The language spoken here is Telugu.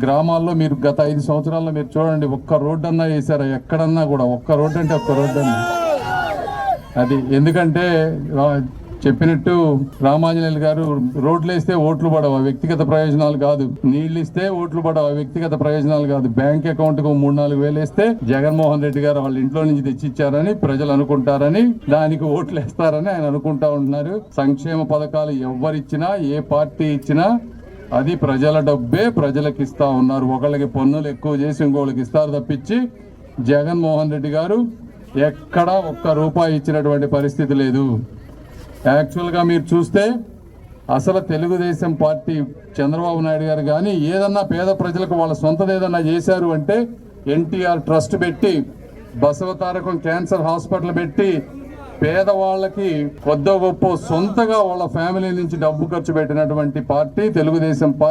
గ్రామాల్లో మీరు గత 5 సంవత్సరాల్లో మీరు చూడండి, ఒక్క రోడ్డు అన్నా వేసారా? ఎక్కడన్నా కూడా ఒక్క రోడ్డు అంటే ఒక్క రోడ్డు అన్నా. అది ఎందుకంటే చెప్పినట్టు రామాంజనేయులు గారు, రోడ్లు వేస్తే ఓట్లు పడవ, వ్యక్తిగత ప్రయోజనాలు కాదు. నీళ్లు ఇస్తే ఓట్లు పడవ, వ్యక్తిగత ప్రయోజనాలు కాదు. బ్యాంక్ అకౌంట్ కు 3-4 వేలు వేస్తే జగన్మోహన్ రెడ్డి గారు వాళ్ళ ఇంట్లో నుంచి తెచ్చిచ్చారని ప్రజలు అనుకుంటారని, దానికి ఓట్లు వేస్తారని ఆయన అనుకుంటా ఉంటున్నారు. సంక్షేమ పథకాలు ఎవరిచ్చినా, ఏ పార్టీ ఇచ్చినా అది ప్రజల డబ్బే ప్రజలకు ఇస్తా ఉన్నారు. ఒకళ్ళకి పన్నులు ఎక్కువ చేసి ఇంకోళ్ళకి ఇస్తారు తప్పించి జగన్మోహన్ రెడ్డి గారు ఎక్కడా ఒక్క రూపాయి ఇచ్చినటువంటి పరిస్థితి లేదు. యాక్చువల్గా మీరు చూస్తే అసలు తెలుగుదేశం పార్టీ చంద్రబాబు నాయుడు గారు కానీ ఏదన్నా పేద ప్రజలకు వాళ్ళ సొంతది ఏదన్నా చేశారు అంటే ఎన్టీఆర్ ట్రస్ట్ పెట్టి, బసవతారకం క్యాన్సర్ హాస్పిటల్ పెట్టి, పేదవాళ్ళకి కొద్ది గొప్ప సొంతగా వాళ్ళ ఫ్యామిలీ నుంచి డబ్బు ఖర్చు పెట్టినటువంటి పార్టీ తెలుగుదేశం పార్టీ.